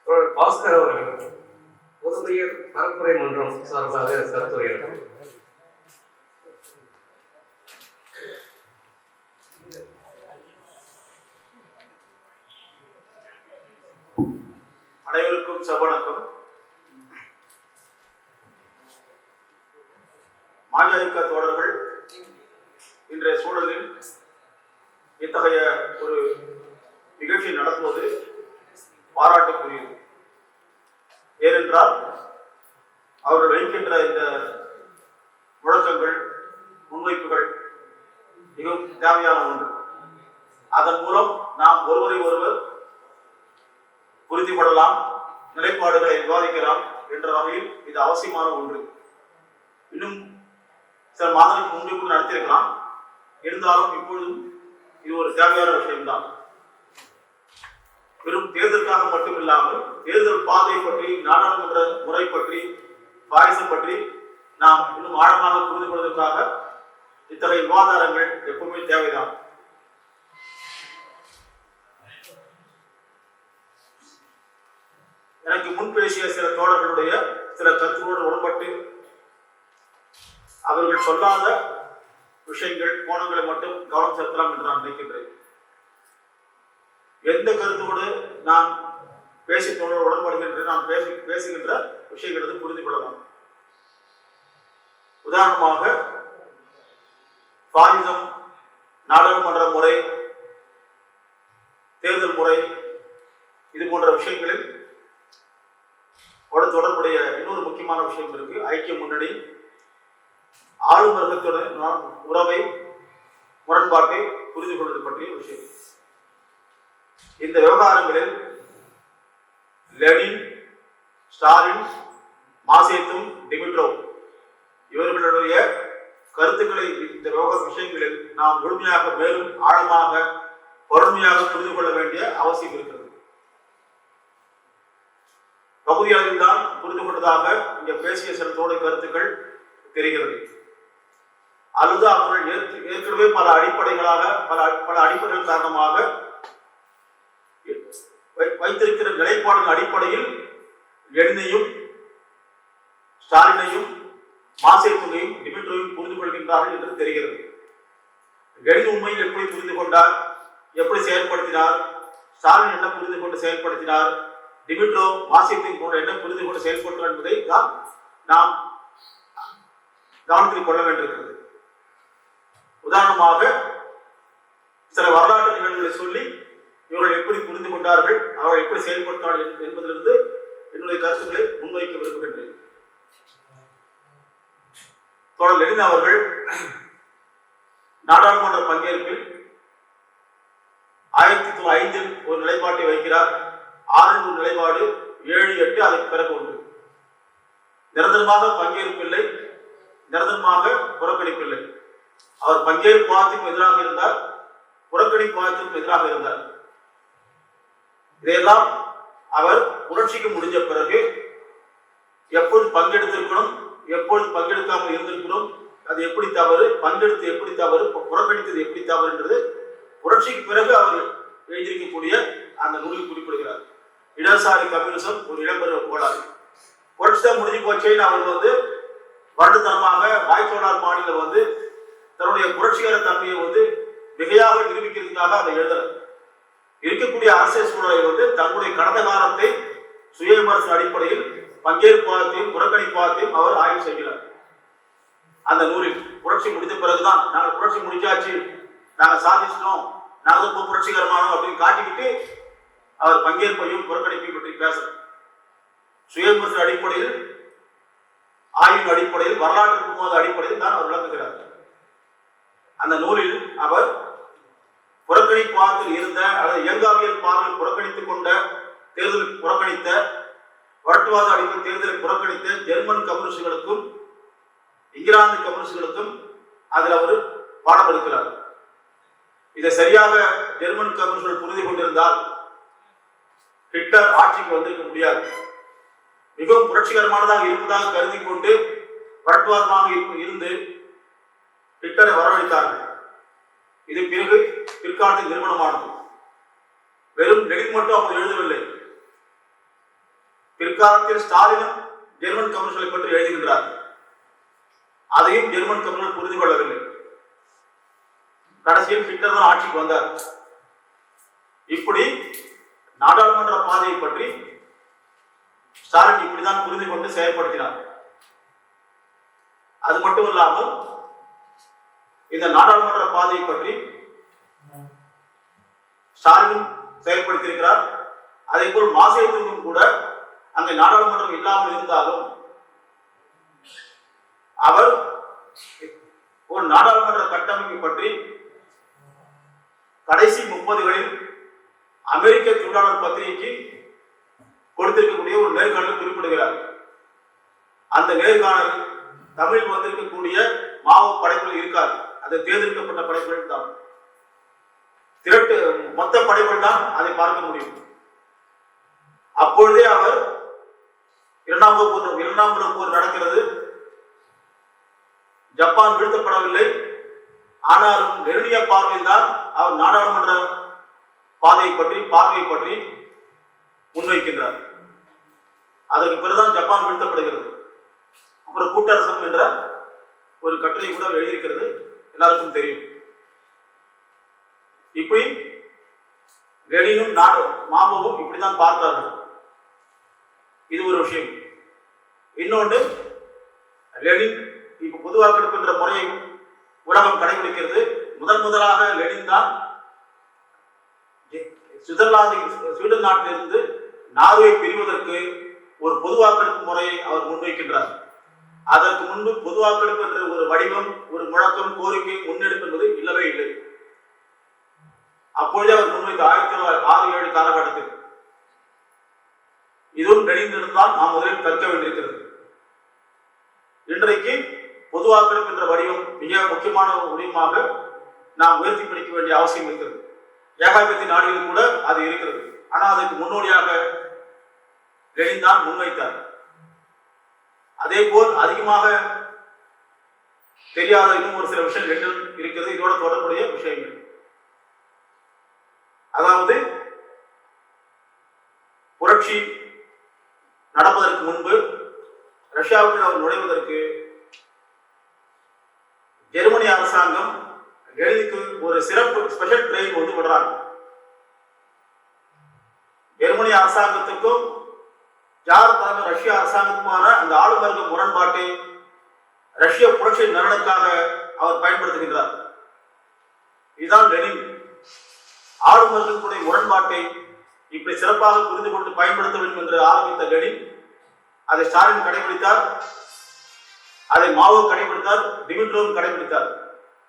பாஸ்கர் அவர்கள் புதுமையர் பரப்புரை மன்றம் சார்பாக கருத்துரையினர். அனைவருக்கும் சபவணக்கம். மாஜாயிக்க தோழர்கள் இன்றைய சூழலில் இத்தகைய ஒரு நிகழ்ச்சி நடத்துவது பாராட்டுக்குரியது. ஏனென்றால் அவர்கள் வைக்கின்ற இந்த முழக்கங்கள், முன்வைப்புகள் மிகவும் தேவையான ஒன்று. அதன் மூலம் நாம் ஒருவரை ஒருவர் புரிந்து கொள்ளலாம், நிலைப்பாடுகளை விவாதிக்கலாம் என்ற வகையில் இது அவசியமான ஒன்று. இன்னும் சில மாதங்களுக்கு முன்பு கூட நடத்தியிருக்கலாம். இருந்தாலும் இப்பொழுதும் இது ஒரு தேவையான விஷயம்தான். வெறும் தேர்தலுக்காக மட்டுமில்லாமல் தேர்தல் பாதை பற்றி, நாடாளுமன்ற முறை பற்றி, பாயசம் பற்றி நாம் இன்னும் ஆழமாக புரிந்து கொள்வதற்காக இத்தகைய விவாதாரங்கள் எப்பவுமே தேவைதான். எனக்கு முன் பேசிய சில தோழர்களுடைய சில கருத்துக்களோடு உடன்பட்டு அவர்கள் சொல்லாத விஷயங்கள், கோணங்களை மட்டும் கவனம் செலுத்தலாம் என்று நான் நினைக்கின்றேன். எந்த கருத்தோடு நான் பேசி தோழர் உடன்படுகின்றேன், நான் பேசுகின்ற விஷயங்களை புரிந்து கொள்ளலாம். உதாரணமாக பாலிசம், நாடாளுமன்ற முறை, தேர்தல் முறை, இது போன்ற விஷயங்களில் தொடர்புடைய இன்னொரு முக்கியமான விஷயம் இருக்கு. ஐக்கிய முன்னணி ஆளும் வர்க்கத்துடன் உறவை, முரண்பாட்டை புரிந்து கொள்வது பற்றிய விஷயம். இந்த விவகாரங்களில் லெனின், ஸ்டாலின், மாசேத்தும், டிமிட்ரோவ் இவர்களுடைய கருத்துக்களை இந்த விஷயங்களில் நாம் முழுமையாக, மேலும் ஆழமாக, பொறுமையாக புரிந்து கொள்ள வேண்டிய அவசியம் இருக்கிறது. பகுதி அளவில் தான் புரிந்து கொண்டதாக இங்கே பேசிய சில தோழை கருத்துக்கள் தெரிகிறது. அல்லது அவர்கள் ஏற்கனவே பல அடிப்படைகள் காரணமாக வைத்திருக்கிற நிலைப்பாடுகள் அடிப்படையில் லெனினையும், ஸ்டாலினையும், மாசேத்துவையும், டிமிட்ரோவையும் புரிந்து கொள்கின்றார்கள் என்று தெரிகிறது. லெனின் உண்மையில் எப்படி புரிந்து கொண்டார், எப்படி செயல்படுத்தினார், ஸ்டாலின் என்ன புரிந்து கொண்டு செயல்படுத்தினார், டிமிட்ரோ மாசேத்தின் போன்ற என்ன புரிந்து கொண்டு செயல்படுத்தினார் என்பதை தான் நாம் கவனத்தில் கொள்ள வேண்டியிருக்கிறது. உதாரணமாக சில வரலாற்று நிகழ்வுகளை சொல்லி இவர்கள் எப்படி புரிந்து கொண்டார்கள், அவர்கள் எப்படி செயல்படுத்தினார்கள் என்பதிலிருந்து என்னுடைய கருத்துக்களை முன்வைக்க விரும்புகின்றேன். தோழர் லெனின் அவர்கள் நாடாளுமன்ற பங்கேற்பில் 1905 ஒரு நிலைப்பாட்டை வைக்கிறார். 6 ஒரு நிலைப்பாடு, 7, 8 அதற்கு பிறகு ஒன்று. நிரந்தரமாக பங்கேற்பில்லை, நிரந்தரமாக புறக்கணிப்பில்லை. அவர் பங்கேற்பு வாதத்திற்கும் எதிராக இருந்தார், புறக்கணிப்பு வாதத்திற்கும் எதிராக இருந்தார். இதையெல்லாம் அவர் புரட்சிக்கு முடிஞ்ச பிறகு எப்பொழுது பங்கெடுத்திருக்கணும், எப்பொழுது பங்கெடுக்காமல் இருந்திருக்கணும், அது எப்படி தவறு, பங்கெடுத்து எப்படி தவறு, புறக்கணித்தது எப்படி தவறு என்றது புரட்சிக்கு பிறகு அவர் எழுதியிருக்கக்கூடிய அந்த நூலில் குறிப்பிடுகிறார். இடதுசாரி கம்யூனிசம் ஒரு இடம்பெற கோளாறு, புரட்சி தான் முடிஞ்சு போச்சேன்னு அவர் வருடத்தனமாக வாய்ச்சோடார் மாநிலம் தன்னுடைய புரட்சிகர தன்மையை மிகையாக நிரூபிக்கிறதுக்காக அதை எழுதல. இருக்கக்கூடிய அரசியல் சூழலை தன்னுடைய கடந்த காலத்தை சுய விமர்சன அடிப்படையில் பங்கேற்பாதையும் புறக்கணிப்பாதையும் அவர் ஆய்வு செய்கிறார். அந்த நூலில் புரட்சி முடிந்த பிறகுதான் நாங்கள் புரட்சி முடிச்சாச்சு, நாங்கள் சாதிச்சிட்டோம், நாங்கள் இப்போ புரட்சிகரமானோம் அப்படின்னு காட்டிக்கிட்டு அவர் பங்கேற்பையும் புறக்கணிப்பையும் பற்றி பேசுறார். சுய விமர்சன அடிப்படையில், ஆய்வின் அடிப்படையில், வரலாற்று போத அடிப்படையில் தான் அவர் விளக்குகிறார். அந்த நூலில் அவர் புறக்கணிப்பாத்தில் இருந்த அல்லது இயங்காவியல் பார்வையில் புறக்கணித்துக் கொண்ட, தேர்தல் புறக்கணித்த, வரட்டுவாத அடிப்படை தேர்தலை புறக்கணித்த ஜெர்மன் கம்யூனிஸ்டுகளுக்கும் இங்கிலாந்து கம்யூனிஸ்டுகளுக்கும் அதில் அவர் பாடம் எடுக்கிறார். இதை சரியாக ஜெர்மன் கம்யூனிஸ்டுகள் புரிந்து கொண்டிருந்தால் ஹிட்லர் ஆட்சிக்கு வந்திருக்க முடியாது. மிகவும் புரட்சிகரமானதாக இருப்பதாக கருதி கொண்டு வரட்டுவாதமாக இருந்து ஹிட்லரை வரவழைத்தார்கள். இது பிறகு பிற்காலத்தில் நிறுவனமானது. வெறும் லெனின் மட்டும் அப்போது எழுதவில்லை. பிற்காலத்தில் ஸ்டாலினும் ஜெர்மன் கம்யூனிஸ்டுகளை பற்றி எழுதுகின்றார். அதையும் ஜெர்மன் கம்யூனிஸ்ட் புரிந்து கொள்ளவில்லை. கடைசியில் ஹிட்லர் தான் ஆட்சிக்கு வந்தார். இப்படி நாடாளுமன்ற பாதையை பற்றி ஸ்டாலின் இப்படிதான் புரிந்து கொண்டு செயல்படுத்தினார். அது மட்டும் இல்லாமல் இந்த நாடாளுமன்ற பாதையை பற்றி ஸ்டாலின் செயல்படுத்தியிருக்கிறார். அதே போல் மாசேத்துக்கும் கூட அங்கே நாடாளுமன்றம் இல்லாமல் இருந்தாலும் அவர் ஒரு நாடாளுமன்ற கட்டமைப்பு பற்றி கடைசி 30களில் அமெரிக்க தொழிலாளர் பத்திரிகைக்கு கொடுத்திருக்கக்கூடிய ஒரு நேர்காணல் குறிப்பிடுகிறார். அந்த நேர்காணல் தமிழில் வந்திருக்கக்கூடிய மாவோ படைப்புகள் இருக்காது. அது தேர்ந்தெடுக்கப்பட்ட படைப்புகள் தான், மொத்த படைப்புகள் தான் அதை பார்க்க முடியும். அப்பொழுதே அவர் இரண்டாம் உலகப் போர் நடக்கிறது, ஜப்பான் வீழ்த்தப்படவில்லை. ஆனாலும் நெருங்கிய பார்வையில் தான் அவர் நாடாளுமன்ற பார்வையை பற்றி முன்வைக்கின்றார். அதற்கு பிறகுதான் ஜப்பான் வீழ்த்தப்படுகிறது. அப்புறம் கூட்டரசம் என்ற ஒரு கட்டுரை கூட எழுதியிருக்கிறது, எல்லாருக்கும் தெரியும். இப்படி லெனினும் மாவோவும் இப்படிதான் பார்த்தார்கள். இது ஒரு விஷயம். இன்னொன்று, லெனின் இப்ப பொது வாக்கெடுப்பு என்ற முறையை உலகம் கடைபிடிக்கிறது. முதலாக லெனின் தான் ஸ்வீடன் நாட்டிலிருந்து நார்வே பிரிவதற்கு ஒரு பொது வாக்கெடுப்பு முறையை அவர் முன்வைக்கின்றார். அதற்கு முன்பு பொது வாக்கெடுப்பு என்ற ஒரு வடிவம், ஒரு முழக்கம், கோரிக்கை, முன்னெடுப்பு என்பது இல்லவே இல்லை. அப்பொழுதே அவர் முன்வைத்த 1906-7 காலகட்டத்தில் இதுவும் லெனினிடம்தான் நாம் முதலில் கற்க வேண்டியிருக்கிறது. இன்றைக்கு பொது வாக்கெடுப்பு என்ற வடிவம் மிக முக்கியமான வடிவமாக நாம் உயர்த்தி பிடிக்க வேண்டிய அவசியம் இருக்கிறது. ஏகாதிபத்திய நாடுகளில் கூட அது இருக்கிறது. ஆனால் அதற்கு முன்னோடியாக லெனின் தான் முன்வைத்தார். அதே போல் அதிகமாக தெரியாத இன்னும் ஒரு சில விஷயங்கள் இருக்கிறது, இதோட தொடர்புடைய விஷயங்கள். அதாவது புரட்சி நடப்பதற்கு முன்பு ரஷ்யாவுக்கு அவர் நுழைவதற்கு ஜெர்மனி அரசாங்கம் லெனினுக்கு ஒரு சிறப்பு ஸ்பெஷல் ட்ரெயின் விடுறாங்க. ஜெர்மனி அரசாங்கத்துக்கும் ஜார் தலைமை ரஷ்ய அரசாங்கத்துக்குமான அந்த ஆளுநர்க முரண்பாட்டை ரஷ்ய புரட்சி நலனுக்காக அவர் பயன்படுத்துகின்றார். இதுதான் லெனின் ஆளுநர்களுடைய முரண்பாட்டை இப்படி சிறப்பாக புரிந்து கொண்டு பயன்படுத்த வேண்டும் என்று ஆரம்பித்த லெனின் அதை ஸ்டாலின் கடைபிடித்தார், அதை மாவோ கடைபிடித்தார், டிமிட்ரோவும் கடைபிடித்தார்.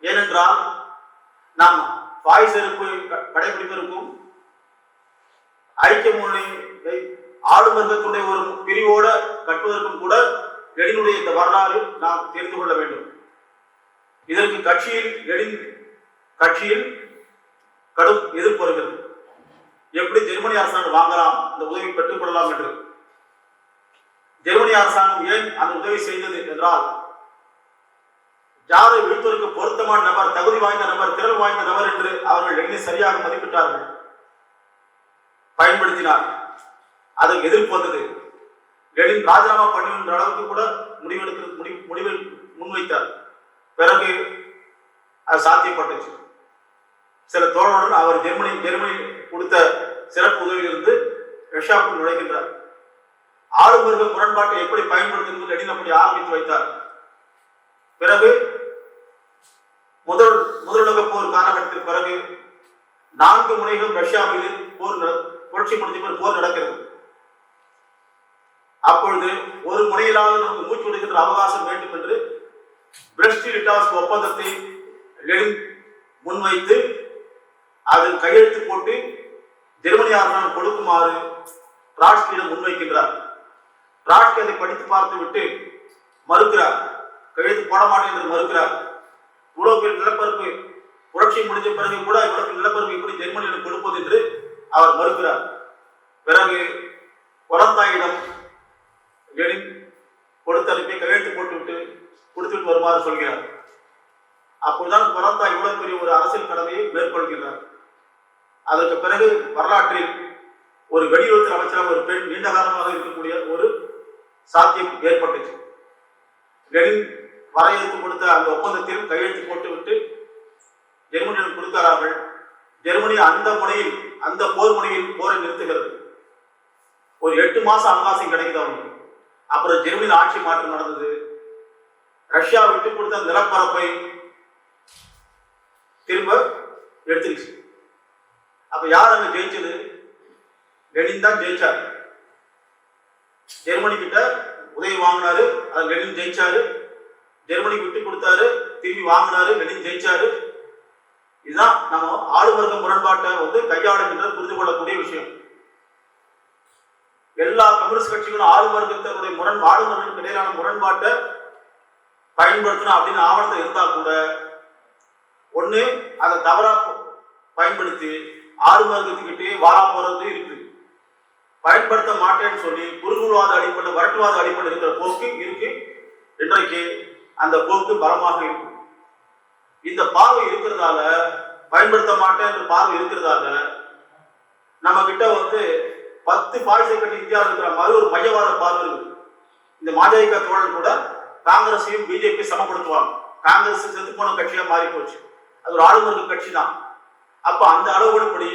ஏனென்றால் நாம் பாய் செருப்பு கடைபிடிப்பதற்கும் ஐக்கிய முன்னணி ஆளுநர்களுடைய ஒரு பிரிவோட கட்டுவதற்கும் கூட லெனினுடைய இந்த வரலாறு நாம் தெரிந்து கொள்ள வேண்டும். இதற்கு லெனின் கட்சியில் கடும் எதிர்ப்பு வருகிறது. எப்படி ஜெர்மனி அரசாங்கம் வாங்கலாம், அந்த உதவி பெற்றுக் கொள்ளலாம் என்று. ஜெர்மனி அரசாங்கம் ஏன் அந்த உதவி செய்தது என்றால், ஜாரை வீழ்த்துவதற்கு பொருத்தமான நபர், தகுதி வாய்ந்த நபர், திறன் வாய்ந்த நபர் என்று அவர்கள் லெனினை சரியாக மதிப்பிட்டார்கள், பயன்படுத்தினார். அதற்கு எதிர்ப்பு வந்தது. லெனின் ராஜினாமா பண்ணுகின்ற அளவுக்கு கூட முடிவை முன்வைத்தார். பிறகு அது சாத்தியப்பட்டுச்சு. சில தோழருடன் அவர் ஜெர்மனி கொடுத்த சிறப்பு உதவியிலிருந்து ரஷ்யாவுக்குள் நுழைகின்றார். ஆளுநர்கள் முரண்பாட்டை எப்படி பயன்படுத்துவது லெனின் அப்படி ஆரம்பித்து வைத்தார். பிறகு முதலுலக போர் காலகட்டத்திற்கு பிறகு 4 முனைகளும் ரஷ்யா மீது புரட்சி முடிஞ்ச போர் நடக்கிறது. அப்பொழுது ஒரு முனையிலாவது நமக்கு மூச்சு விடுகின்ற அவகாசம் வேண்டும் என்று பிரெஸ்ட்-லிட்டாவ்ஸ்க் ஒப்பந்தத்தை லெனின் முன்வைத்து அதில் கையெழுத்து போட்டு ஜெர்மனி அரசாங்கம் கொடுக்குமாறு ட்ராட்ஸ்கியிடம் முன்வைக்கின்றார். ட்ராட்ஸ்கி அதை படித்து பார்த்து விட்டு மறுக்கிறார், கையெழுத்து போட மாட்டேன் என்று மறுக்கிறார். இவ்வளவு பெரிய நிலப்பரப்பு புரட்சி முடிஞ்ச பிறகு கூட இவ்வளவு நிலப்பரப்பு இப்படி ஜெர்மனியிடம் கொடுப்பது என்று அவர் மறுக்கிறார். பிறகு கொலந்தாயிடம் லெனின் கொடுத்த அனுப்பி கையெழுத்து கொடுத்துவிட்டு வருமாறு சொல்கிறார். அப்போதுதான் கொலந்தாய் இவ்வளவு பெரிய ஒரு அரசியல் கடமையை மேற்கொள்கிறார். அதற்கு பிறகு வரலாற்றில் ஒரு வெளியுறவுத்துறை அமைச்சராக ஒரு பெண் நீண்ட காலமாக இருக்கக்கூடிய ஒரு சாத்தியம் ஏற்பட்டுச்சு. லெனின் வரையறுத்து கொடுத்த அந்த ஒப்பந்தத்தில் கையெழுத்து போட்டுவிட்டு ஜெர்மனியிடம் கொடுக்கிறார்கள். ஜெர்மனி அந்த முனையில், அந்த போர் முனையில் போரை நிறுத்துகிறது. ஒரு 8 மாசம் அவகாசம் கிடைக்குது அவங்களுக்கு. அப்புறம் ஜெர்மனியில் ஆட்சி மாற்றம் நடந்தது. ரஷ்யா விட்டு கொடுத்த நிலப்பரப்பை திரும்ப எடுத்துருச்சு. அப்ப யார் அங்க ஜெயிச்சது? லெனின் தான் ஜெயிச்சாரு. ஜெர்மனி கிட்ட உதவி வாங்கினாரு, அது லெனின் ஜெயிச்சாரு. ஜெர்மனிக்கு விட்டு கொடுத்தாரு, திரும்பி வாங்கினாரு, லெனின் ஜெயிச்சாரு. இதுதான் நம்ம ஆளுவர்க்க முரண்பாட்டை கையாளுகின்ற புரிந்து கொள்ளக்கூடிய விஷயம். எல்லா கம்யூனிஸ்ட் கட்சிகளும் ஆளுவர்க்கத்தினுடைய ஆளுநர்களுக்கு இடையிலான முரண்பாட்டை பயன்படுத்தணும் அப்படின்னு ஆவணத்தில் இருந்தா கூட ஒண்ணு அதை தவறா பயன்படுத்தி ஆளுநர்கிட்டே வாரா போறது இருக்கு. பயன்படுத்த மாட்டேன்னு சொல்லி குறுகுவாத அடிப்படை, வரட்டுவாத அடிப்படை இருக்கிற போக்கு இருக்கு. இன்றைக்கு அந்த போக்கு பலமாக இருக்கு. இந்த பார்வை இருக்கிறதால, பயன்படுத்த மாட்டேன் என்ற பார்வை இருக்கிறதால நம்ம கிட்ட 10 பாய்சை கட்டி இந்தியாவில் இருக்கிற மாதிரி ஒரு மையவாத பார்வை இருக்கு. இந்த மாஜாயிக தோழர் கூட காங்கிரஸையும் பிஜேபி சமப்படுத்துவாங்க. காங்கிரஸ் செத்து போன கட்சியா மாறி போச்சு. அது ஒரு ஆளுநர்கள் கட்சி தான். அப்ப அந்த அளவுபடி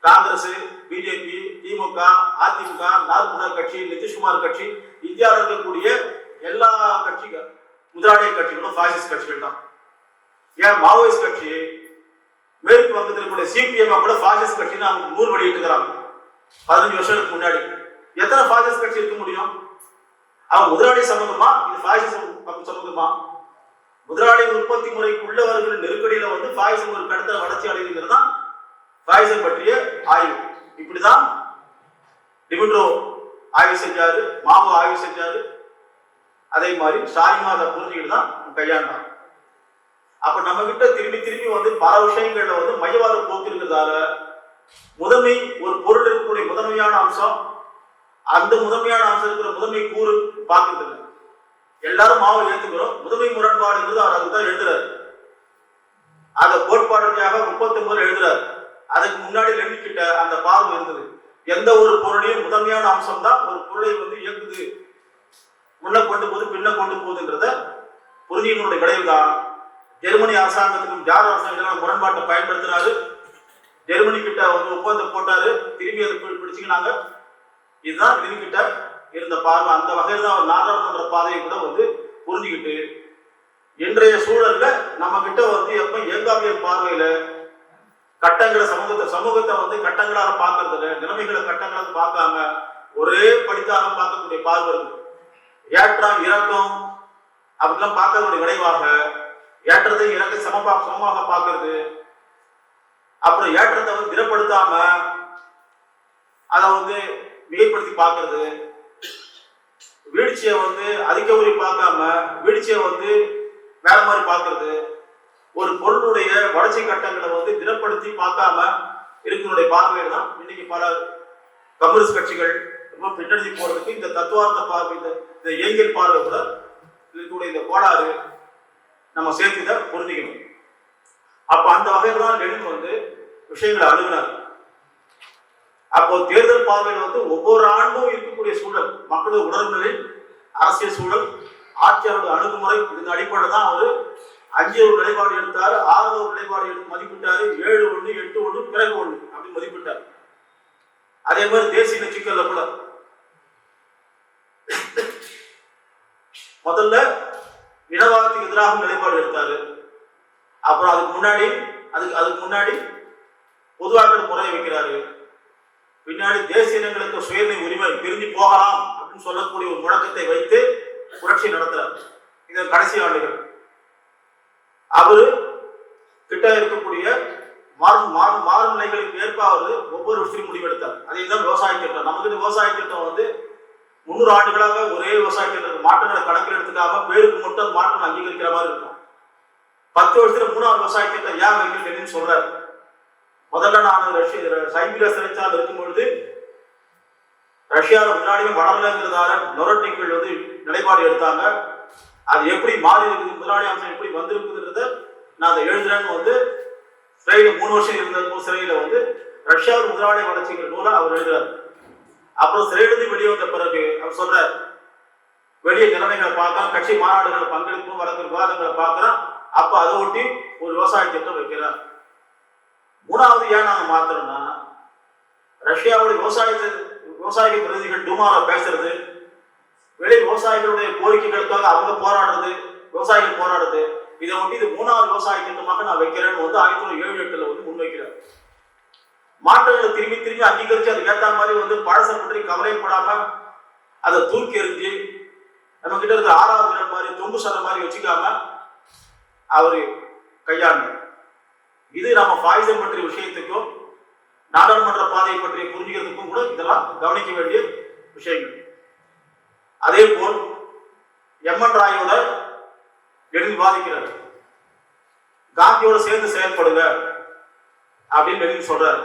காங்கிரஸ், பிஜேபி, திமுக, அதிமுக, லால் பிரசாத் கட்சி, நிதிஷ்குமார் கட்சி, இந்தியாவில் இருக்கக்கூடிய எல்லா கட்சிகள் முதலாளிய கட்சிகளும் பாசிஸ்ட் கட்சிகள் தான். ஏன் மாவோயிஸ்ட் கட்சி மேற்கு வங்கத்தில் இருக்கக்கூடிய சிபிஎம் கூட பாசிஸ்ட் கட்சின்னு அவங்க 100 வெளியிட்டுக்கிறாங்க. 15 வருஷத்துக்கு முன்னாடி எத்தனை பாசிஸ்ட் கட்சி இருக்க முடியும்? அவங்க முதலாளி சமூகமா, இது பாசிசம் சமூகமா? முதலாளி உற்பத்தி முறைக்கு உள்ளவர்கள் நெருக்கடியில பாசிசம் ஒரு கடத்தல வளர்ச்சி அடைகிறது தான் பாசிசம் பற்றிய ஆய்வு. இப்படிதான் டிமிட்ரோ ஆய்வு செஞ்சாரு, மாவோ ஆய்வு செஞ்சாரு. அதே மாதிரி ஸ்டாலின் அதை புரிஞ்சுக்கிட்டு தான் கையாண்டான். அப்ப நம்ம கிட்ட திரும்பி திரும்பி பல விஷயங்கள்ல மையவாத போக்கு இருக்கிறதால முதன்மை ஒரு பொருள் இருக்கக்கூடிய முதன்மையான அம்சம், அந்த முதன்மையான அம்சம் இருக்கிற முதன்மை கூறு பார்க்கறது இல்லை. எல்லாரும் மாவை ஏத்துக்கிறோம். முதன்மை முரண்பாடுங்கிறது அவர் அதுதான் எழுதுறாரு. அதை கோட்பாடுமையாக 39 எழுதுறாரு. அதுக்கு முன்னாடி லெனின் கிட்ட அந்த பார்வை இருந்தது. எந்த ஒரு பொருளையும் முதன்மையான அம்சம் தான் ஒரு பொருளை இயக்குது, முன்ன கொண்டு போகுது, பின்ன கொண்டு போகுதுன்றத புரிஞ்சுக்கணுடைய விளைவு தான். ஜெர்மனி அரசாங்கத்துக்கும் ஜார் அரசாங்கத்திலும் முரண்பாட்டை பயன்படுத்தினாரு. ஜெர்மனி கிட்ட ஒப்பந்தம் போட்டாரு, திரும்பி அதை பிடிச்சுக்கினாங்க. இதுதான் லெனின் கிட்ட இருந்த பார்வை. அந்த வகையில் தான் நாடாளுமன்ற பாதையை கூட புரிஞ்சுக்கிட்டு இன்றைய சூழல்ல நம்ம கிட்ட எப்ப ஏங்காவியல் பார்வையில கட்டங்களை சமூகத்தை கட்டங்களாக பார்க்கறது, நிலைமைகளை கட்டங்களாக பார்க்காம ஒரே படித்தாக பார்க்கக்கூடிய பார்வை இருக்கு. ஏற்றம் இறக்கம் அப்படிலாம் பார்க்கறதுடைய விளைவாக ஏற்றத்தை இறக்க சமமாக பார்க்கறது, அப்புறம் ஏற்றத்தை திடப்படுத்தாம அதை மிகைப்படுத்தி பார்க்கறது, வீழ்ச்சியை அதிக ஊறி பார்க்காம வீழ்ச்சியை வேற மாதிரி பார்க்கறது, ஒரு பொருளுடைய வளர்ச்சி கட்டங்களை திடப்படுத்தி பார்க்காம இருக்கிற பார்வையில் தான் இன்னைக்கு பல கம்யூனிஸ்ட் கட்சிகள் ரொம்ப பின்னடைஞ்சு போறதுக்கு இந்த தத்துவார்த்த பார்வை, இந்த இயங்கியல் பார்வை கூட இருக்கக்கூடிய இந்த கோளாறு நம்ம சேர்த்துத புரிஞ்சுக்கணும். அப்ப அந்த வகையில் தான் லெனின் விஷயங்களை அணுகினார். அப்போ தேர்தல் பார்வையில் ஒவ்வொரு ஆண்டும் இருக்கக்கூடிய சூழல், மக்களது உணர்வுநிலை, அரசியல் சூழல், ஆட்சியாளருடைய அணுகுமுறை, இதன் அடிப்படையில் தான் அவர் 5 ஒரு நிலைப்பாடு எடுத்தாரு, 6 ஒரு நிலைப்பாடு எடுத்து மதிப்பிட்டாரு, 7 1 8 1 பிறகு 1 அப்படின்னு மதிப்பிட்டார். அதே மாதிரி தேசிய சிக்கல்ல கூட முதல்ல இனவாதத்துக்கு எதிராக நிலைப்பாடு எடுத்தாரு. அப்புறம் அதுக்கு முன்னாடி பொதுவாக்க முறையை வைக்கிறாரு. பின்னாடி தேசிய இனங்களுக்கு சுயநிலை உரிமை பிரிஞ்சு போகலாம் அப்படின்னு சொல்லக்கூடிய ஒரு முழக்கத்தை வைத்து புரட்சி நடத்துறாரு. இது கடைசி ஆண்டுகள் அவரு கிட்ட இருக்கக்கூடிய மாறும் நிலைகளுக்கு ஏற்ப அவரு ஒவ்வொரு விஷயத்தையும் முடிவெடுத்தார். அதே தான் விவசாய திட்டம். நமக்கு விவசாய திட்டம் 300 ஆண்டுகளாக ஒரே விவசாய திட்டம் மாற்றங்களை கணக்கில் எடுத்துக்காம பேருக்கு மட்டும் மாற்றம் அங்கீகரிக்கிற மாதிரி இருக்கும். 10 வருஷத்துல 3ஆவது விவசாய திட்டம் ஏன் வைக்கணும்னு சொல்றாரு. முதல்ல நான் சைபீரியா சிறைச்சாலை இருக்கும் பொழுது ரஷ்யாவில் முன்னாடியும் வளரலங்கிறதால நொரட்டிகள் நிலைப்பாடு எடுத்தாங்க. அது எப்படி மாறி இருக்குது, முதலாளி அம்சம் எப்படி வந்திருக்குதுன்றத நான் அதை எழுதுறேன்னு சிறையில 3 வருஷம் இருந்த சிறையில ரஷ்யாவில் முதலாளி வளர்ச்சிங்கிற நூலை அவர் எழுதுறாரு. அப்புறம் சிறையிலிருந்து வெளியே வந்த பிறகு அவர் சொல்றார், வெளியே நிலைமைகளை பார்க்கலாம், கட்சி மாநாடுகளை பங்கெடுக்கும், வழக்கு விவாதங்களை பார்க்கிறோம். அப்ப அதை ஒட்டி ஒரு விவசாய திட்டம் வைக்கிறார். மூணாவது ஏன் நாங்க மாத்திரம்னா, ரஷ்யாவுடைய விவசாய பிரதிநிதிகள் டூமால பேசுறது, வெளி விவசாயிகளுடைய கோரிக்கைகளுக்காக அவங்க போராடுறது, விவசாயிகள் போராடுறது, இதை ஒட்டி இது மூணாவது விவசாய திட்டமாக நான் வைக்கிறேன்னு வந்து 1978 வந்து முன்வைக்கிறார். மாற்றங்களை திரும்பி திரும்பி அங்கீகரிச்சு அதுக்கு ஏற்ற மாதிரி வந்து பழசை பற்றி கவலைப்படாம அதை தூக்கி எறிஞ்சு நம்ம கிட்ட இருக்க 6வது விரல் மாதிரி தொங்கு சதை மாதிரி வச்சுக்காம அவரு கையாண்டு, இது நம்ம பாய்சன் பற்றிய விஷயத்துக்கும் நாடாளுமன்ற பாதையை பற்றிய புரிஞ்சுக்கிறதுக்கும் கூட இதெல்லாம் கவனிக்க வேண்டிய விஷயங்கள். அதே போல் எம்என் ராயோட எழுதி வாதிக்கிறார், காந்தியோட சேர்ந்து செயல்படுங்க அப்படின்னு எழுதி சொல்றாரு.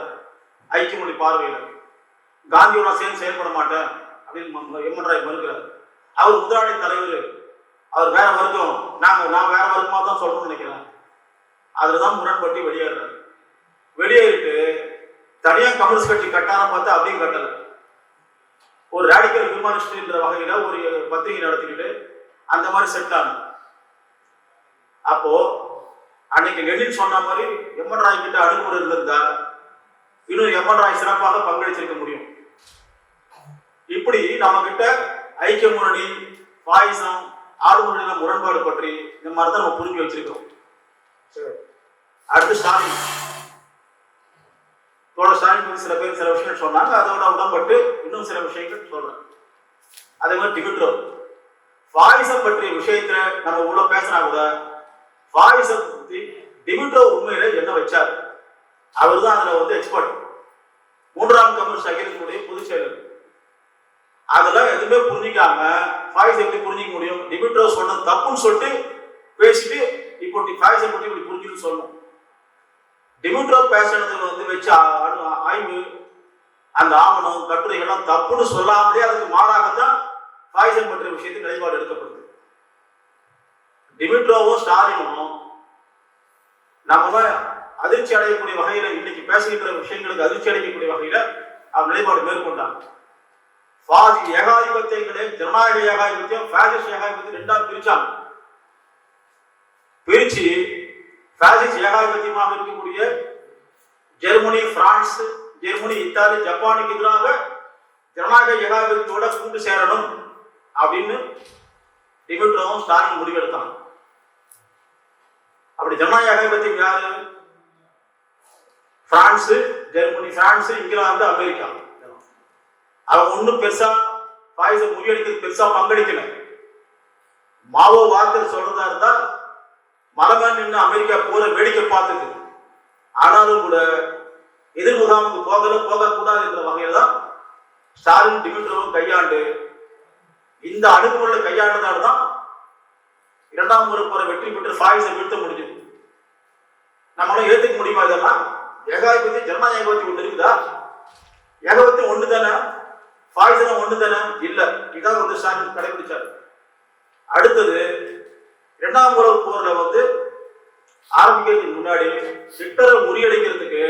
ஐக்கிய மொழி பார்வையில் காந்தியோட சேர்ந்து செயல்பட மாட்டேன் அப்படின்னு எம்என் ராய் மறுக்கிறார். அவர் முதலாளி தலைவர், அவர் வேற வர்க்கம், நான் வேற வர்க்கமா தான் சொல்லணும்னு நினைக்கிறேன். அதுலதான் முரண்பட்டு வெளியேறாரு. வெளியேறிட்டு தனியா கம்யூனிஸ்ட் கட்சி கட்டாரம் பார்த்தா அப்படியும் கட்டல. ஒரு ரேடிக்கல் ஹியூமனிஸ்ட்ன்ற வகையில ஒரு பத்திரிகை நடத்திக்கிட்டு அந்த மாதிரி செட் ஆன. அப்போ அன்னைக்கு லெனின் சொன்ன மாதிரி எம்என் ராய் கிட்ட அணுகுமுறை இருந்திருந்தா இன்னும் எம்என் ராய் சிறப்பாக பங்களிச்சிருக்க முடியும். இப்படி நம்ம கிட்ட ஐக்கிய முன்னணி, பாயிசம், ஆளுமுறையில முரண்பாடு பற்றி இந்த மாதிரி தான் நம்ம புரிஞ்சு வச்சிருக்கோம். அடுத்து ஸ்டாலின் பற்றி சில பேர் சில விஷயங்கள் சொன்னாங்க, அதோட உடன்பட்டு இன்னும் சில விஷயங்கள் சொல்றேன். அதே மாதிரி டிமிட்ரோ பாயிசம் பற்றிய விஷயத்துல நம்ம இவ்வளவு பேசினா கூட பாயிசம் பற்றி டிமிட்ரோ உண்மையில என்ன வச்சாரு, அவர் தான் அதுல வந்து எக்ஸ்பர்ட். 3ஆம் கம்யூனிஸ்ட் அகிலத்தினுடைய பொதுச் செயலர். அதெல்லாம் எதுவுமே புரிஞ்சிக்காம பாயிசம் எப்படி புரிஞ்சிக்க முடியும்? டிமிட்ரோ சொன்னது தப்புன்னு சொல்லிட்டு பேசிட்டு இப்போ பாயிசம் பற்றி இப்படி புரிஞ்சுன்னு சொல்லணும். டிமிட்ரோ பேசினதுல வந்து வச்ச ஆய்வு, அந்த ஆவணம், கட்டுரைகள்லாம் தப்புன்னு சொல்லாமலே அதுக்கு மாறாகத்தான் பாயிசம் பற்றிய விஷயத்தில் நிலைப்பாடு எடுக்கப்படுது. டிமிட்ரோவும் ஸ்டாலினும் நம்ம அதிர்ச்சி அடையக்கூடிய வகையில இன்னைக்கு பேசுகின்ற விஷயங்களுக்கு அதிர்ச்சி அடையக்கூடிய வகையில அவர் நிலைப்பாடு மேற்கொண்டாங்க. ஏகாதிபத்தியங்களே ஜனநாயக ஏகாதிபத்தியம், பாசிஸ்ட் ஏகாதிபத்தியம் ரெண்டா பிரிச்சாங்க. பிரிச்சு பாசிஸ்ட் ஏகாதிபத்தியமாக இருக்கக்கூடிய ஜெர்மனி, பிரான்ஸ், ஜெர்மனி, இத்தாலி, ஜப்பானுக்கு எதிராக ஜனநாயக ஏகாதிபத்தியத்தோட கூட்டு சேரணும் அப்படின்னு டிமிட்ரோவும் ஸ்டாலின் முடிவெடுத்தாங்க. அப்படி ஜனநாயக ஏகாதிபத்தியம் யாரு? France, Germany, France, England, America. அவங்க ஒன்னும் பெருசா பாயிசம் முறியடிக்கிறது பெருசா பங்களிக்கல. மாவோ வார்த்தை சொல்றதா இருந்தா மலமன் நின்று அமெரிக்கா போற வேடிக்கை பார்த்தது. ஆனாலும் கூட எதிர் முகாமுக்கு போகக்கூடாது என்ற வகையில தான் ஸ்டாலின் டிமிட்ரோவும் கையாண்டு இந்த அணுகுமுறையை கையாண்டதால்தான் 2ஆம் முறை போற வெற்றி பெற்று பாயிசம் வீழ்த்த முடிஞ்சது. நம்மளால ஏத்துக்க முடியுமா? இதெல்லாம் ஏகாதிபத்தி ஜனநாயக ஏகாதிபத்தி ஒண்ணு இருக்குதா? ஏகாதிபத்தி ஒண்ணு தானே, பாயிசனம் ஒண்ணு தானே? இல்ல. இதான் வந்து ஸ்டாலின் கடைபிடிச்சாரு. அடுத்தது 2ஆம் உலக போர்ல வந்து ஆரம்பிக்கிறதுக்கு முன்னாடி ஹிட்லரை முறியடிக்கிறதுக்கு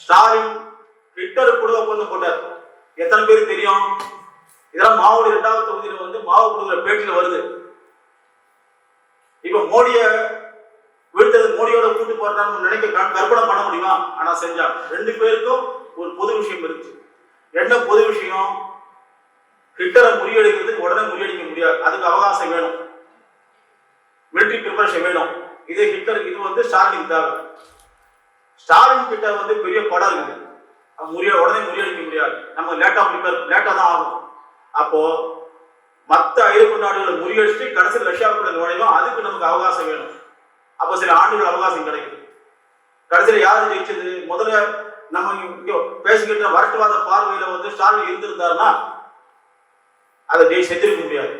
ஸ்டாலின் ஹிட்லர் கூட ஒப்பந்தம் போட்டார். எத்தனை பேருக்கு தெரியும்? இதெல்லாம் மாவோட 2வது தொகுதியில வந்து மாவோ கொடுக்குற பேட்டியில வருது. இப்ப மோடிய வீழ்த்தது மோடியோட கூட்டு போறான்னு நினைக்க கற்பனை பண்ண முடியுமா? ஆனா செஞ்சாங்க. 2 பேருக்கும் ஒரு பொது விஷயம் இருந்துச்சு. என்ன பொது விஷயம்? ஹிட்லரை முறியடிக்கிறதுக்கு உடனே முறியடிக்க முடியாது, அதுக்கு அவகாசம் வேணும், மிலிட்டரி ப்ரிப்பரேஷன் வேணும். இதே ஹிட்லர் இது வந்து ஸ்டாலின் தேவை. ஸ்டாலின் கிட்ட வந்து பெரிய படம் இருக்குது, உடனே முறியடிக்க முடியாது, நம்ம லேட்டா தான் ஆகும். அப்போ மற்ற ஐரோப்பிய நாடுகளை முறியடிச்சுட்டு கடைசியில் ரஷ்யாவுக்குள்ள நுழைவோம், அதுக்கு நமக்கு அவகாசம் வேணும். அப்போ சில ஆண்டுகள் அவகாசம் கிடைக்குது. கடைசியில் யாரு ஜெயிச்சது? முதல்ல நம்ம இங்க பேசிக்கிட்ட வரட்டுவாத பார்வையில வந்து ஸ்டாலின் இருந்திருந்தாருன்னா அதை செஞ்சிருக்க முடியாது.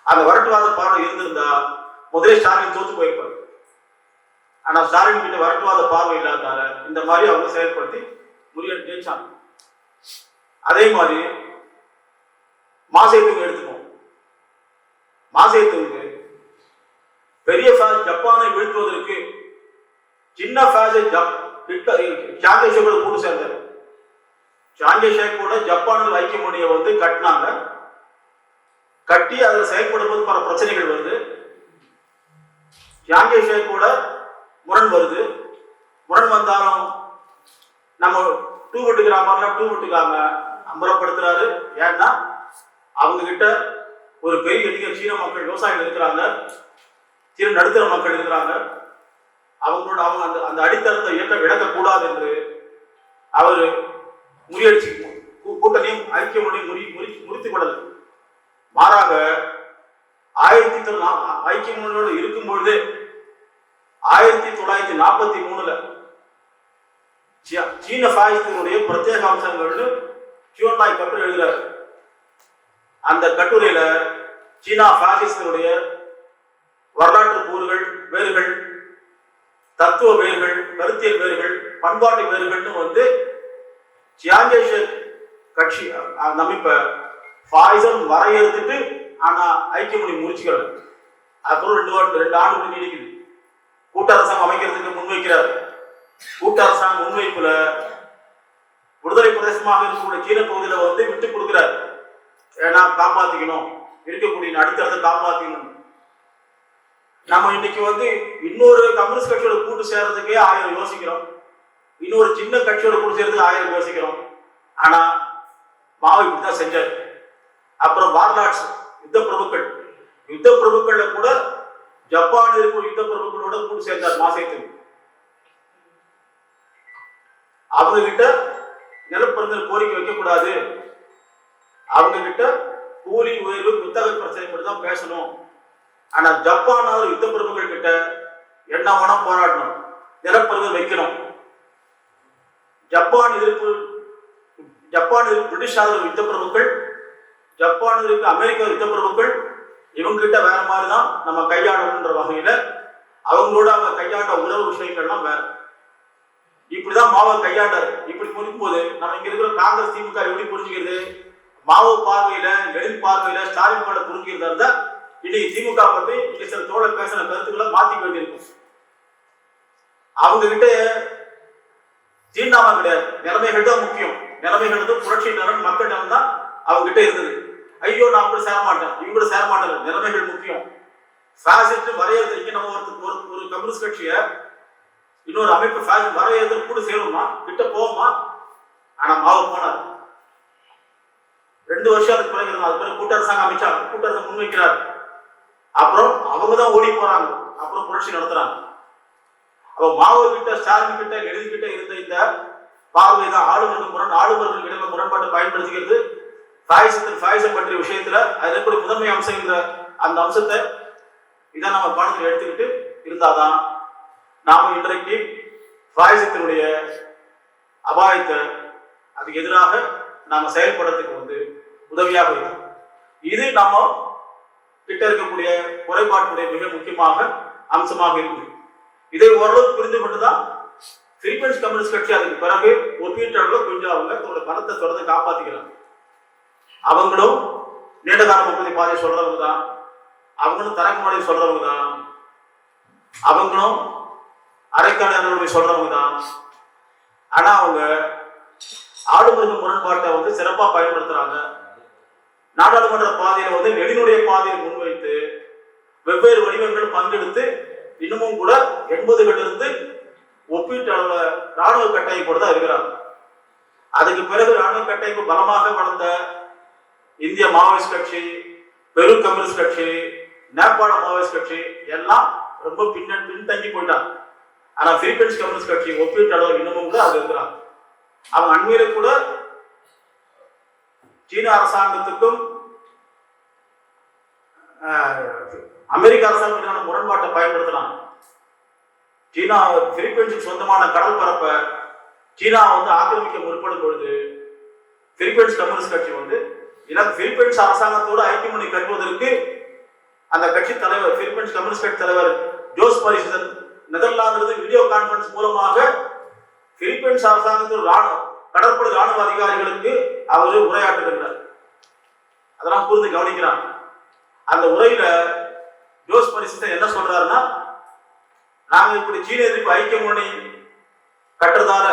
அந்த வரட்டுவாத பார்வை இருந்திருந்தா முதலே ஸ்டாலின் தோத்து போயிருப்பாரு. ஆனா ஸ்டாலின் கிட்ட வரட்டுவாத பார்வை இல்லாததால இந்த மாதிரி அவங்க செயல்படுத்தி முறியடி ஜெயிச்சாங்க. அதே மாதிரி மாசேத்துங்க எடுத்துக்கோம். மாசேத்துங்க பெரிய ஜப்பானை வீழ்த்துவதற்கு சின்ன சாங் ஜே ஷேக்கோட கூட்டு சேர்ந்தார். சாங் ஜே ஷேக்கோட ஜப்பானில் ஐக்கிய முறையை வந்து கட்டினாங்க. கட்டி அதில் செயல்படும் போது பல பிரச்சனைகள் வருது. சாங் ஜே ஷேக்கோட முரண் வருது. முரண் வந்தாலும் நம்ம டூ வெட்டுக்கிறாமலாம் டூ வெட்டுக்காம அம்பலப்படுத்துறாரு. ஏன்னா அவங்க கிட்ட ஒரு பெரிய எண்ணிக்கை சீன மக்கள் விவசாயிகள் இருக்கிறாங்க, சீன நடுத்தர மக்கள் இருக்கிறாங்க. அவங்க அந்த அந்த அடித்தளத்தை இழக்கக்கூடாது என்று அவர் முறியடிச்சு கூட்டணியும் ஐக்கிய முறையும் முறித்துக் கொள்ளல. மாறாக ஐக்கிய முறையோடு இருக்கும் பொழுது 1943 சீன பாகிஸ்தானுடைய பிரத்யேக அம்சங்கள்னு சியோன்லாய் கட்டுரை எழுதுறாரு. அந்த கட்டுரையில சீனா பாகிஸ்தானுடைய வரலாற்று கூறுகள், வேர்கள், தத்துவ வேர்கள், கருத்தியல் வேர்கள், பண்பாட்டு வேர்கள்னு வந்து சியாங் ஜே ஷேக் கட்சி அந்த அமைப்பை பாகிஸ்தான் வரையறுத்துட்டு ஆனா ஐக்கிய மொழி முறிச்சுக்கிறது. அப்புறம் 2 ஆண்டுகள் நீடிக்குது. கூட்ட அரசாங்கம் அமைக்கிறதுக்கு முன்வைக்கிறார். கூட்ட அரசாங்கம் முன்வைப்புல விடுதலை பிரதேசமாக இருக்கக்கூடிய சீன பகுதியில வந்து விட்டு கொடுக்கிறார். ஏன்னா காப்பாத்திக்கணும், இருக்கக்கூடிய அடித்தளத்தை காப்பாத்திக்கணும். நம்ம இன்னைக்கு வந்து இன்னொரு கம்யூனிஸ்ட் கட்சியோட கூட்டு சேர்றதுக்கே 1000 யோசிக்கிறோம், இன்னொரு சின்ன கட்சியோட கூட்டு சேர்றதுக்கு 1000 யோசிக்கிறோம். ஆனா மாவு இப்படிதான் செஞ்சார். அப்புறம் வார்லாட்ஸ் யுத்த பிரபுக்கள்ல கூட ஜப்பான் இருக்கும் யுத்த பிரபுக்களோட கூட்டு சேர்ந்தார் மாசேத்து. அவங்க கிட்ட நிலப்பரந்தல் கோரிக்கை வைக்கக்கூடாது, அவங்க கிட்ட கூலி உயர்வு புத்தக பிரச்சனை மட்டும் தான் பேசணும். ஆனா ஜப்பானாவது யுத்த பிரபுக்கள் கிட்ட என்ன வேணா போராடணும், நிலப்பரந்தல் வைக்கணும். ஜப்பான் பிரிட்டிஷ் ஆதரவு யுத்த பிரபுக்கள், ஜப்பான் இருக்கு அமெரிக்கா யுத்த பிரபுக்கள், இவங்க கிட்ட வேற மாதிரிதான் நம்ம கையாளணுன்ற வகையில அவங்களோட அவங்க கையாண்ட உறவு விஷயங்கள்லாம் வேற. இப்படிதான் மாவோ கையாண்டாரு. இப்படி புரியும்போது நம்ம இங்க இருக்கிற காங்கிரஸ் திமுக எப்படி புரிஞ்சுக்கிறது? மாவோ பார்வையில, லெனின் பார்வையில, ஸ்டாலின் கூட புரிஞ்சுக்கிறதா இருந்தா இன்னைக்கு திமுக பத்தி இங்க சில தோழர் பேசின கருத்துக்களை மாத்திக்க வேண்டியிருக்கும். அவங்க கிட்ட தீண்டாமை கிடையாது, நிலைமைகள் தான் முக்கியம். நிலைமைகள் வந்து புரட்சி நலன் மக்கள் நலன் தான் அவங்க கிட்ட இருந்தது. ஐயோ நான் கூட சேர மாட்டேன், இவங்க கூட சேர மாட்டேன், நிலைமைகள் முக்கியம். பாசிஸ்ட் வரையறுத்து நம்ம ஒரு கம்யூனிஸ்ட் கட்சியை இன்னொரு அமைப்பு வரையறுத்து கூட சேருமா, கிட்ட போகுமா? ஆனா மாவு போனார். 2 வருஷம் அதுக்கு பிறகு இருந்தார். அது பிறகு கூட்ட அரசாங்கம் அமைச்சார், கூட்ட அரசாங்கம் முன்வைக்கிறார். அப்புறம் அவங்க தான் ஓடி போறாங்க, அப்புறம் புரட்சி நடத்துறாங்க. அப்ப மாவோ கிட்ட, ஸ்டாலின் கிட்ட, லெனின் கிட்ட இருந்த இந்த பார்வை தான் ஆளுநர்கள் இடையில முரண்பாட்டை பயன்படுத்திக்கிறது. பாகிசம் பற்றிய விஷயத்துல அது எப்படி முதன்மை அம்சங்கிற அந்த அம்சத்தை இதை நம்ம பாடத்தில் எடுத்துக்கிட்டு இருந்தாதான் நாம இன்றைக்கு பாகிசத்தினுடைய அபாயத்தை அதுக்கு எதிராக நாம செயல்படுறதுக்கு வந்து உதவியாக இருக்கும். இது நம்ம கிட்ட இருக்கக்கூடிய குறைபாட்டுடைய மிக முக்கியமாக அம்சமாக இருக்குது. இதை ஓரளவுக்கு புரிந்து கொண்டுதான் பிலிப்பைன்ஸ் கம்யூனிஸ்ட் கட்சி அதுக்கு பிறகு ஒப்பீட்டளவில் கொஞ்சம் அவங்க தன்னோட பலத்தை தொடர்ந்து காப்பாத்திக்கிறாங்க. அவங்களும் நீண்டகால முப்பதி பாதை சொல்றவங்க தான், அவங்களும் தரக்குமலை சொல்றவங்க தான், அவங்களும் அரைக்கான சொல்றவங்க தான். ஆனா அவங்க ஆளுநர் முரண்பாட்டை வந்து சிறப்பா பயன்படுத்துறாங்க. நாடாளுமன்ற பாதையில வந்து லெனினுடைய பாதையை முன்வைத்து வெவ்வேறு வடிவங்கள் பங்கெடுத்து இன்னமும் கூட 80களில் இருந்து ஒப்பீட்டு அளவுல ராணுவ கட்டமைப்போடு தான் இருக்கிறாங்க. அதுக்கு பிறகு ராணுவ கட்டமைப்பு பலமாக வளர்ந்த இந்திய மாவோயிஸ்ட் கட்சி, பெரு கம்யூனிஸ்ட் கட்சி, நேபாள மாவோயிஸ்ட் கட்சி எல்லாம் ரொம்ப பின்தங்கி போயிட்டாங்க. ஆனா பிலிப்பைன்ஸ் கம்யூனிஸ்ட் கட்சி ஒப்பீட்டு அளவு இன்னமும் கூட அது இருக்கிறாங்க. அவங்க அண்மையில கூட சீன அரசாங்கத்துக்கும் அமெரிக்க அரசாங்கத்துக்கான முரண்பாட்டை பயன்படுத்தினாங்க. சீனா பிலிப்பைன்ஸுக்கு சொந்தமான கடல் பரப்பை சீனா வந்து ஆக்கிரமிக்க முற்படும் பொழுது பிலிப்பைன்ஸ் கம்யூனிஸ்ட் கட்சி வந்து பிலிப்பைன்ஸ் அரசாங்கத்தோடு ஐக்கியமணி கட்டுவதற்கு அந்த கட்சி தலைவர், பிலிப்பைன்ஸ் கம்யூனிஸ்ட் கட்சி தலைவர் ஜோஸ் பரிசன் நெதர்லாந்து வீடியோ கான்பரன்ஸ் மூலமாக பிலிப்பைன்ஸ் அரசாங்கத்தில் கடற்படை ராணுவ அதிகாரிகளுக்கு அவர் உரையாற்றுகிறார். அதெல்லாம் புரிந்து கவனிக்கிறாங்க. அந்த உரையில ஜோஸ் பரிசன் என்ன சொல்றாருன்னா, நாங்க இப்படி சீன எதிர்ப்பு ஐக்கிய முன்னணி கட்டுறதால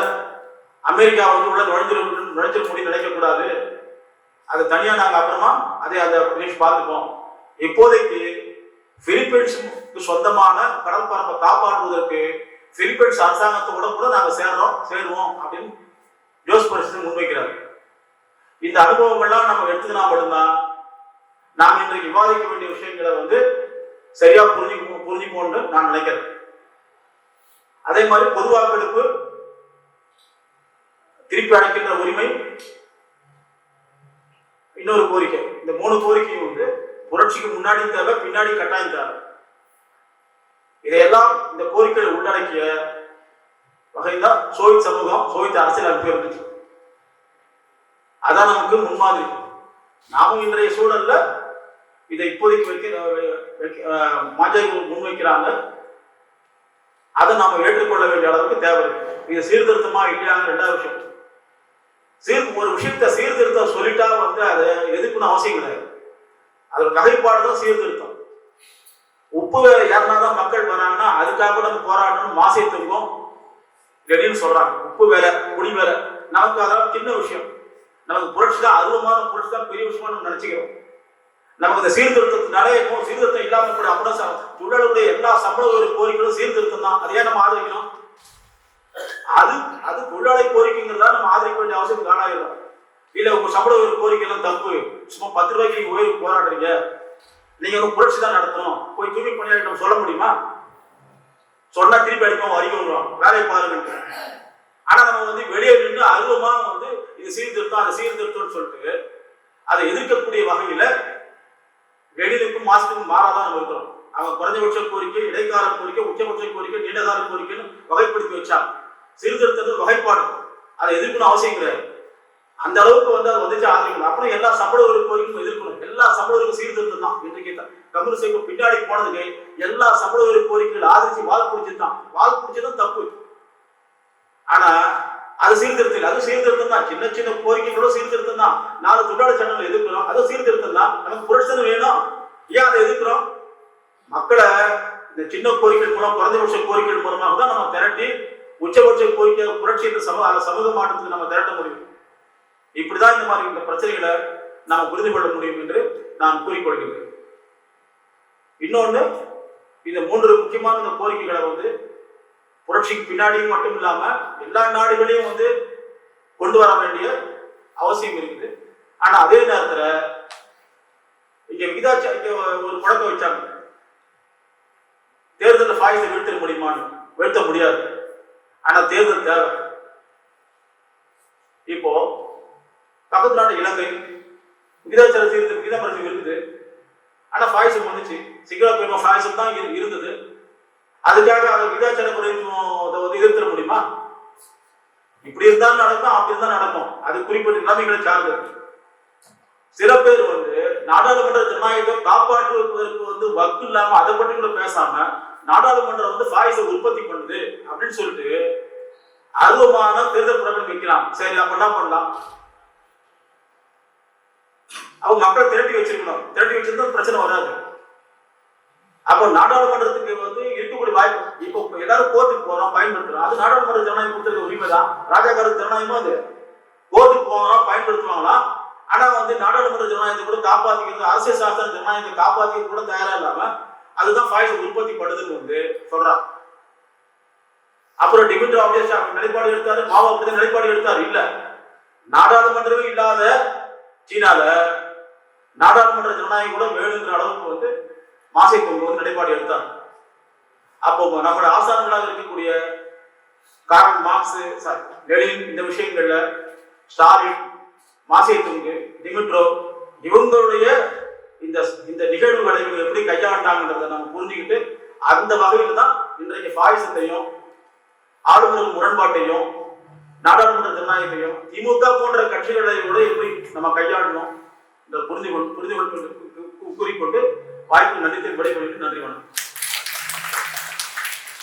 அமெரிக்கா வந்து உள்ள நுழைஞ்சிட முடியும் நினைக்கக்கூடாது. அது தனியா நாங்க அப்புறமா அந்த நியூஸ் பார்த்துப்போம். இப்போதைக்கு பிலிப்பைன்ஸுக்கு சொந்தமான கடல் பரப்பை காப்பாற்றுவதற்கு பிலிப்பைன்ஸ் அரசாங்கத்தோட கூட நாங்க சேருவோம் அப்படின்னு ஜோஸ் பரிசு முன்வைக்கிறார். இந்த அனுபவங்கள்லாம் நம்ம எடுத்துக்கினா மட்டும்தான் நாம் இன்றைக்கு விவாதிக்க வேண்டிய விஷயங்களை வந்து சரியா புரிஞ்சுப்போம்னு நான் நினைக்கிறேன். அதே மாதிரி பொது வாக்கெடுப்பு திருப்பி அழைக்கின்ற உரிமை இன்னொரு கோரிக்கை. இந்த 3 கோரிக்கையும் வந்து புரட்சிக்கு முன்னாடி தேவை, பின்னாடி கட்டாயம் தேவை. இதையெல்லாம் இந்த கோரிக்கையை உள்ளடக்கிய வகைதான் சோவியத் சமூகம், சோவியத் அரசியல் அமைப்பு இருந்துச்சு. அதான் நமக்கு முன்மாதிரி. நாமும் இன்றைய சூழல்ல இதை இப்போதைக்கு முன்வைக்கிறாங்க. அதை நாம ஏற்றுக்கொள்ள வேண்டிய அளவுக்கு தேவை இருக்கு. இது சீர்திருத்தமா இல்லையாங்க ரெண்டாவது விஷயம். ஒரு விஷயத்த சீர்திருத்தம் சொல்லிட்டா வந்து அதை எதுக்குன்னு அவசியம் கிடையாது. அதோட வகைப்பாடுதான் சீர்திருத்தம். உப்பு ஏறினாதான் மக்கள் வராங்கன்னா அதுக்காக கூட நம்ம போராடணும். மாசத்துக்கும் ரெடின்னு சொல்றாங்க. உப்பு வேலை, குடி வேலை, நமக்கு அதாவது சின்ன விஷயம். நமக்கு புரட்சி தான், அருவமான புரட்சி தான் பெரிய விஷயமா நம்ம நினைச்சுக்கிறோம். நமக்கு இந்த சீர்திருத்தத்தினாலே சீர்திருத்தம் இல்லாம கூட அப்படின்னா தொழிலாளர்களுடைய எல்லா சம்பள கோரிக்கைகளும் சீர்திருத்தம் தான். அதை ஏன் நம்ம ஆதரிக்கணும்? அது தொழிலாளி கோரிக்கைங்கிறதா நம்ம ஆதரிக்க வேண்டிய அவசியம் காணாயிரும். இல்ல உங்க சம்பள கோரிக்கை எல்லாம் தப்பு, சும்மா 10 ரூபாய்க்கு நீங்க உயர்வு போராடுறீங்க, நீங்க வந்து புரட்சி தான் நடத்தணும், போய் தூய்மை பணியாளர் நம்ம சொல்ல முடியுமா? சொன்னா திருப்பி அடிப்போம், அறிக்கை வருவாங்க, வேலையை பாருங்க. ஆனா நம்ம வந்து வெளியே நின்று அருவமா வந்து இது சீர்திருத்தம், அதை சீர்திருத்தம்னு சொல்லிட்டு அதை எதிர்க்கக்கூடிய வகையில வெளியிலுக்கும் மாசத்துக்கும் மாறாதான் நம்ம இருக்கிறோம். அவங்க குறைஞ்சபட்ச கோரிக்கை, இடைக்கால கோரிக்கை, உச்சபட்ச கோரிக்கை, நீண்டகால கோரிக்கைன்னு வகைப்படுத்தி வச்சாங்க. சீர்திருத்தத்துக்கு வகைப்பாடு, அதை எதிர்க்கணும் அவசியம் கிடையாது. அந்த அளவுக்கு வந்து அதை வந்துச்சு ஆதரிக்கணும். அப்புறம் எல்லா சம்பள கோரிக்கையும் எதிர்க்கணும். எல்லா சம்பள சீர்திருத்தம் தான். இன்றைக்கு கம்யூனிஸ்ட் பின்னாடி போனதுக்கு எல்லா சம்பள கோரிக்கைகள் ஆதரிச்சு வால் பிடிச்சதுதான். வால் பிடிச்சதும் தப்பு. ஆனா அது சீர்திருத்தம், அது சீர்திருத்தம் தான். சின்ன சின்ன கோரிக்கைகளோட சீர்திருத்தம் தான். 4 தொழிலாளர் சட்டங்கள் எதிர்க்கிறோம், அது சீர்திருத்தம் தான். நமக்கு புரட்சி வேணும், ஏன் அதை எதிர்க்கிறோம்? மக்களை இந்த சின்ன கோரிக்கை மூலம், குறைந்தபட்ச கோரிக்கைகள் மூலமாக தான் நம்ம திரட்டி உச்சபட்ச கோரிக்கை புரட்சி என்ற சமூக மாற்றத்துக்கு நம்ம திரட்ட முடியும். இப்படிதான் இந்த மாதிரி இந்த பிரச்சனைகளை நாம் புரிந்து கொள்ள முடியும் என்று நான் கூறிக்கொள்கிறேன். இன்னொன்று, இந்த 3 முக்கியமான இந்த கோரிக்கைகளை வந்து புரட்சிக்கு பின்னாடியும் மட்டும் இல்லாம எல்லா நாடுகளையும் வந்து கொண்டு வர வேண்டிய அவசியம் இருக்குது. ஆனா அதே நேரத்துல இங்க இங்க ஒரு முழக்கம் வச்சாங்க, தேர்தலில் ஃபாய்ஸை வீழ்த்த முடியுமான்னு. வீழ்த்த முடியாது, ஆனா தேர்தல் தேவை. இப்போ பக்கத்து நாட்டு இலங்கை விகிதாச்சார விகிதமரசு இருக்குது, ஆனா ஃபாய்ஸும் வந்துச்சு. சிங்கள ஃபாய்ஸும் தான் இருந்தது. அதுக்காக விகிதாச்சார குறைப்பு எதிர்த்திட முடியுமா? இப்படி இருந்தாலும் நடக்கும், அப்படி இருந்தா நடக்கும். அது குறிப்பிட்ட நிலைமைகளை சார்ந்தது. சில பேர் வந்து நாடாளுமன்ற ஜனநாயகத்தை காப்பாற்றுவதற்கு வந்து வக்கு இல்லாம அதை பற்றி கூட பேசாம நாடாளுமன்றம் வந்து ஃபாய்ஸை உற்பத்தி பண்ணுது அப்படின்னு சொல்லிட்டு அருவமான தேர்தல் பிரகடனம் வைக்கலாம். சரி, அப்ப என்ன பண்ணலாம்? அவங்க மக்களை திரட்டி வச்சிருக்கணும். திரட்டி வச்சிருந்தா பிரச்சனை வராது. அப்போ நாடாளுமன்றத்துக்கு வந்து இருக்கக்கூடிய வாய்ப்பு, இப்போ எல்லாரும் கோர்ட்டுக்கு போறோம், பயன்படுத்துறோம். அது நாடாளுமன்ற ஜனநாயகம் கொடுத்துருக்க உரிமை தான். ராஜாக்காரத்து ஜனநாயகமும் அது. கோர்ட்டுக்கு போறோம், பயன்படுத்துவாங்களாம். ஆனா வந்து நாடாளுமன்ற ஜனநாயகத்தை கூட காப்பாத்திக்கிறது, அரசியல் சாசன ஜனநாயகத்தை காப்பாத்திக்கிறது கூட தயாரா இல்லாம அதுதான் ஃபாய்ஸ் உற்பத்தி படுதுன்னு வந்து சொல்றாங்க. அப்புறம் டிமிட்ரி ஆப்டியஸ் நிலைப்பாடு எடுத்தாரு, மாவோ அப்படிதான் நிலைப்பாடு எடுத்தாரு. இல்ல, நாடாளுமன்றமே இல்லாத சீனால நாடாளுமன்ற ஜனநாயகம் கூட வேணுங்கிற அளவுக்கு வந்து மாசை கொண்டு வந்து நிலைப்பாடு எடுத்தார். அப்போ நம்மளுடைய ஆசான்களாக இருக்கக்கூடிய கார்ல் மார்க்ஸ், லெனின், இந்த விஷயங்கள்ல ஸ்டாலின், மாசை துங்கு, டிமிட்ரோ இவங்களுடைய இந்த நிகழ்வுகளை எப்படி கையாண்டாங்கன்றதை நம்ம புரிஞ்சுக்கிட்டு அந்த வகையில தான் இன்றைக்கு ஃபாய்ஸத்தையும் ஆளுநர் முரண்பாட்டையும் நாடாளுமன்ற ஜனநாயகத்தையும் திமுக போன்ற கட்சிகளை கூட எப்படி நம்ம கையாளணும் புரிந்து கொண்டு கூறிக்கொண்டு வாய்ப்பு நன்றி விடைபெறுவது. நன்றி, வணக்கம்.